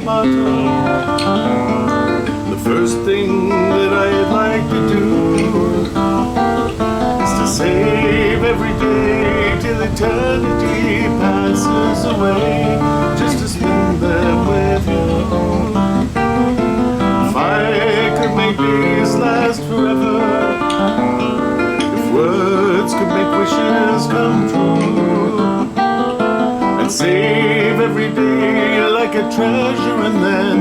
motto. The first thing that I'd like to do is to save every day till eternity passes away, just to spend them with you. If I could make days last forever, if words could make wishes come true, I'd save every day like a treasure, and then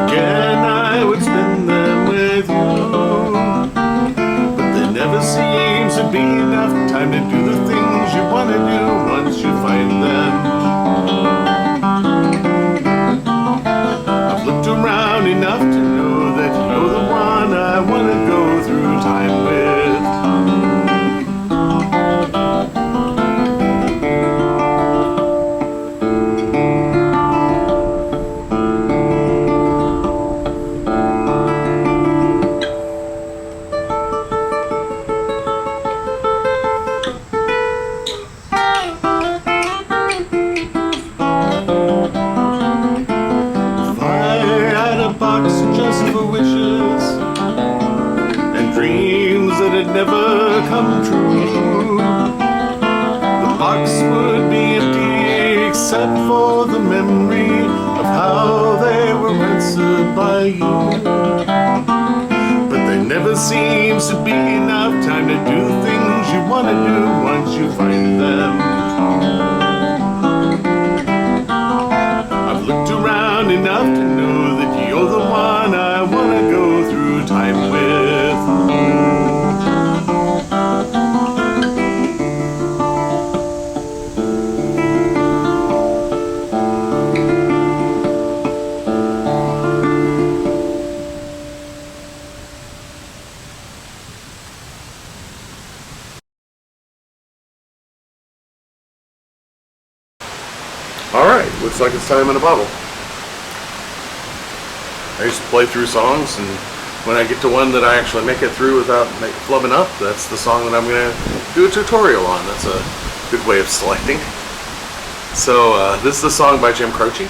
again I would spend them with you. But there never seems to be enough time to do the things you want to do once you find them. I've looked around enough to know that you're the one I want to go through time with. Just for wishes and dreams that had never come true, the box would be empty except for the memory of how they were answered by you. But there never seems to be enough time to do the things you want to do once you find them. I've looked around enough to know that you're the one I want to go through time with. Alright, looks like it's time in a bottle. I used to play through songs, and when I get to one that I actually make it through without flubbing up, that's the song that I'm going to do a tutorial on. That's a good way of selecting. So this is a song by Jim Croce,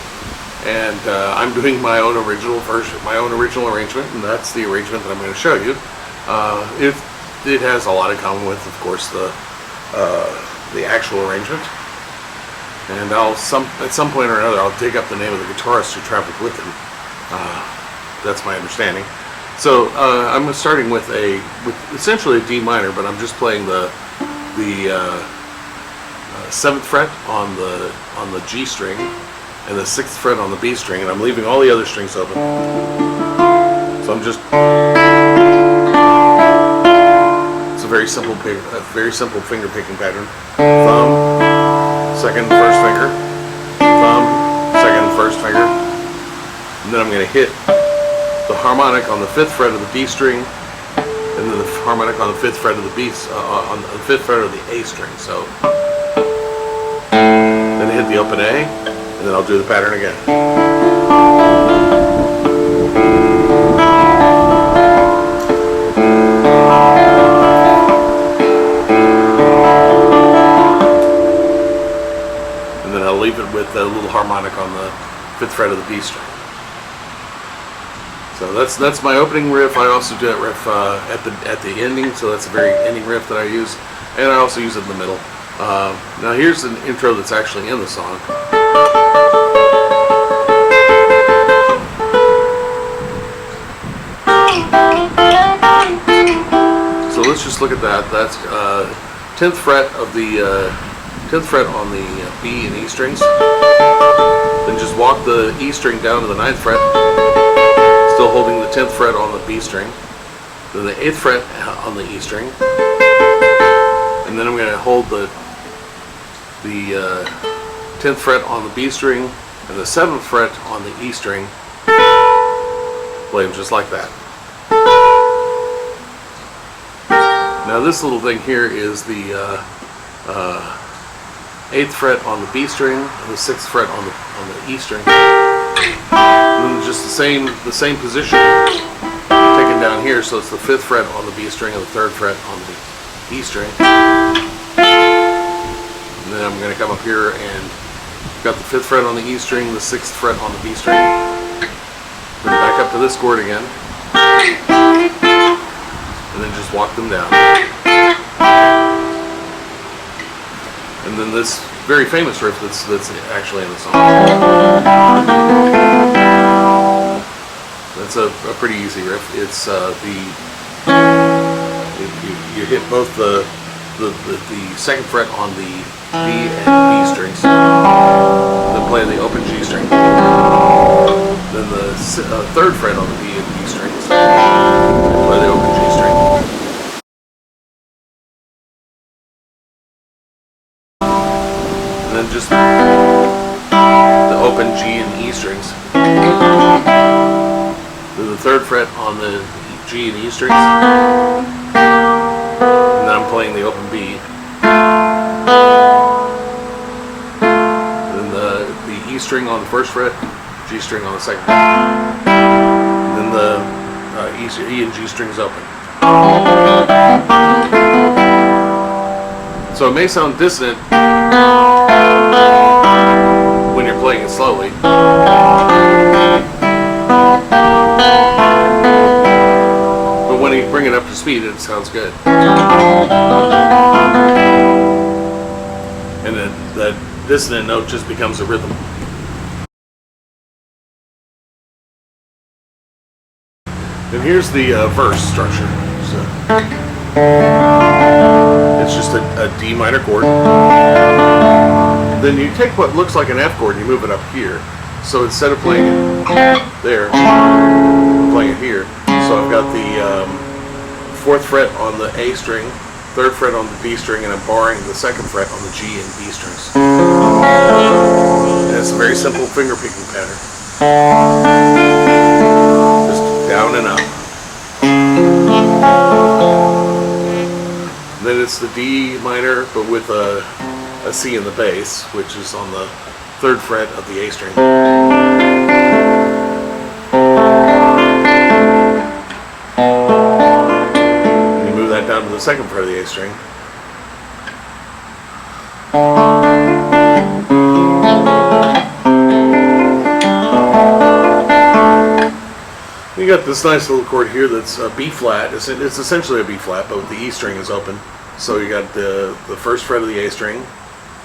and I'm doing my own original version, my own original arrangement, and that's the arrangement that I'm going to show you. It has a lot in common with, of course, the actual arrangement. And at some point or another, I'll dig up the name of the guitarist who traveled with him. That's my understanding. So I'm starting with essentially a D minor, but I'm just playing the 7th fret on the G string and the 6th fret on the B string, and I'm leaving all the other strings open. So I'm just, it's a very simple finger picking pattern. Thumb, second, first finger, thumb, second, first finger, and then I'm going to hit the harmonic on the 5th fret of the D string, and then the harmonic on the 5th fret of the on the 5th fret of the A string. So then hit the open A, and then I'll do the pattern again. And then I'll leave it with a little harmonic on the 5th fret of the B string. So that's my opening riff. I also do that riff at the ending, so that's a very ending riff that I use, and I also use it in the middle. Now here's an intro that's actually in the song. So let's just look at that. That's 10th fret of the 10th fret on the B and E strings. Then just walk the E string down to the 9th fret, still holding the 10th fret on the B string. Then the 8th fret on the E string, and then I'm going to hold the 10th fret on the B string and the 7th fret on the E string. Play them just like that. Now this little thing here is the 8th fret on the B string and the 6th fret on the E string. And then just the same position taken down here, so it's the 5th fret on the B string and the 3rd fret on the E string. And then I'm going to come up here and Got the 5th fret on the E string, the 6th fret on the B string. Then back up to this chord again. And then just walk them down. And then this very famous riff that's actually in the song. That's a pretty easy riff. It's you hit both the 2nd fret on the D and B strings, then play the open G string, then the 3rd fret on the D and B strings, then play the open G string, and then just the open G and E strings, then the 3rd fret on the G and E strings, and then I'm playing the open B. Then the E string on the 1st fret, G string on the 2nd fret, and then the E and G strings open. So it may sound dissonant when you're playing it slowly. But when you bring it up to speed, it sounds good. And then that dissonant note just becomes a rhythm. And here's the verse structure. So it's just a D minor chord. Then you take what looks like an F chord and you move it up here. So instead of playing it there, I'm playing it here. So I've got the 4th fret on the A string, 3rd fret on the B string, and I'm barring the 2nd fret on the G and B strings. And it's a very simple finger picking pattern. Just down and up. And then it's the D minor, but with a C in the bass, which is on the 3rd fret of the A string. Down to the 2nd fret of the A string. You got this nice little chord here that's a B flat. It's essentially a B flat, but the E string is open. So you got the 1st fret of the A string,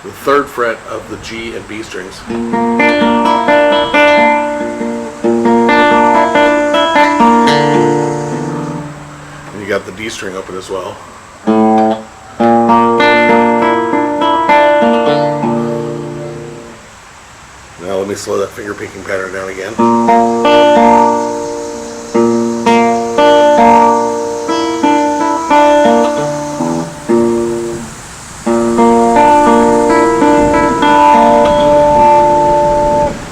the 3rd fret of the G and B strings. You got the D string open as well. Now let me slow that finger picking pattern down again.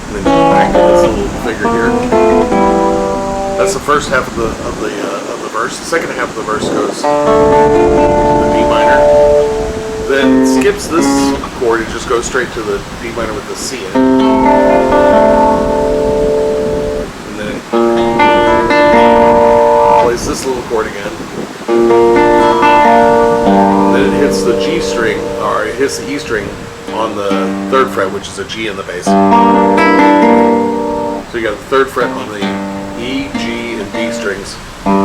And then back to this little figure here. That's the first half of the verse. The second half of the verse goes to the D minor, then skips this chord, it just goes straight to the D minor with the C in it. And then it plays this little chord again. And then it hits the G string, or it hits the E string on the 3rd fret, which is a G in the bass. So you got the 3rd fret on the E, G, and B strings. And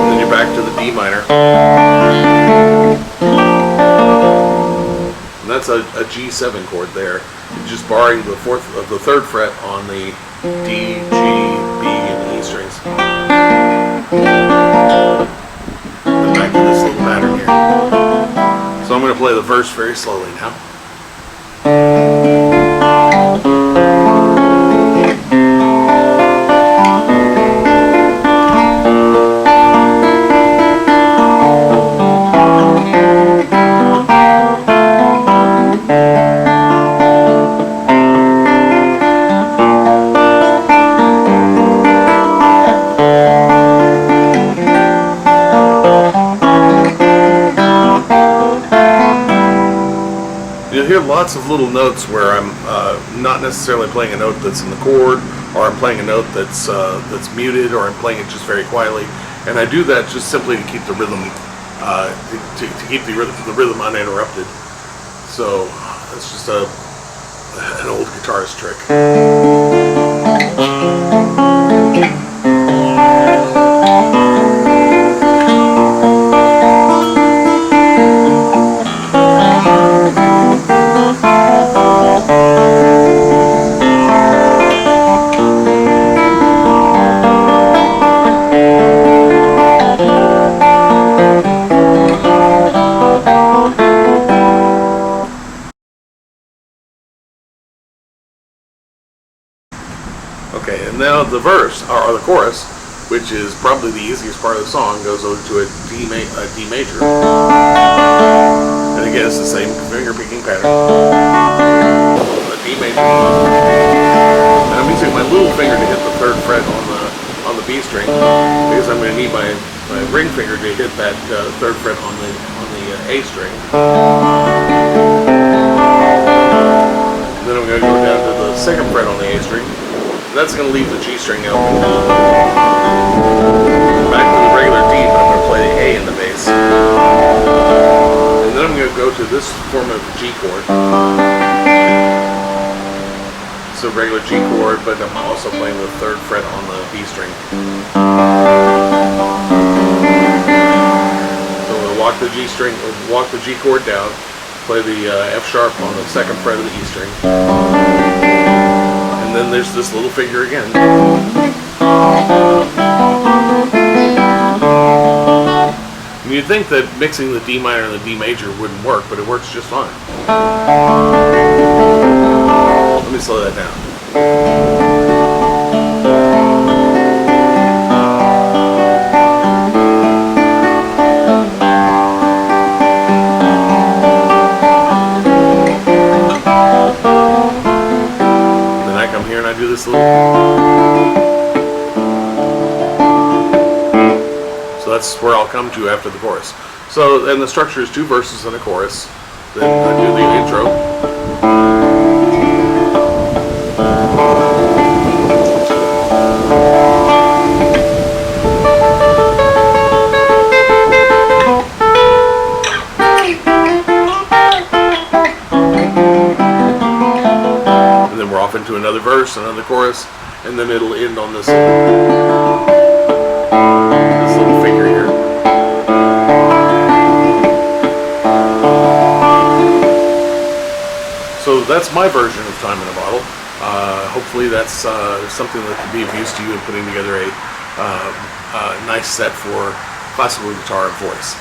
then you're back to the D minor. And that's a G7 chord there. You're just barring the 3rd fret on the D, G, B, and E strings. And back to this little pattern here. So I'm going to play the verse very slowly now. You'll hear lots of little notes where I'm not necessarily playing a note that's in the chord, or I'm playing a note that's muted, or I'm playing it just very quietly. and I do that just simply to keep the rhythm, to keep the rhythm uninterrupted. So it's just an old guitarist trick. Okay, and now the verse, or the chorus, which is probably the easiest part of the song, goes over to a D major. And again, it's the same finger picking pattern. A D major. And I'm using my little finger to hit the 3rd fret on the B string, because I'm going to need my ring finger to hit that 3rd fret on the A string. Then I'm going to go down to the 2nd fret on the A string. That's going to leave the G string open. Back to the regular D, but I'm going to play the A in the bass. And then I'm going to go to this form of G chord. It's a regular G chord, but I'm also playing the 3rd fret on the B string. So we'll walk the G string, walk the G chord down, play the F sharp on the 2nd fret of the E string. And then there's this little figure again. And you'd think that mixing the D minor and the D major wouldn't work, but it works just fine. Let me slow that down. I do this little. So that's where I'll come to after the chorus. So, and the structure is 2 verses and a chorus. Then I do the intro. We're off into another verse, another chorus, and then it'll end on this little figure here. So that's my version of Time in a Bottle. Hopefully that's something that can be of use to you in putting together a nice set for classical guitar and voice.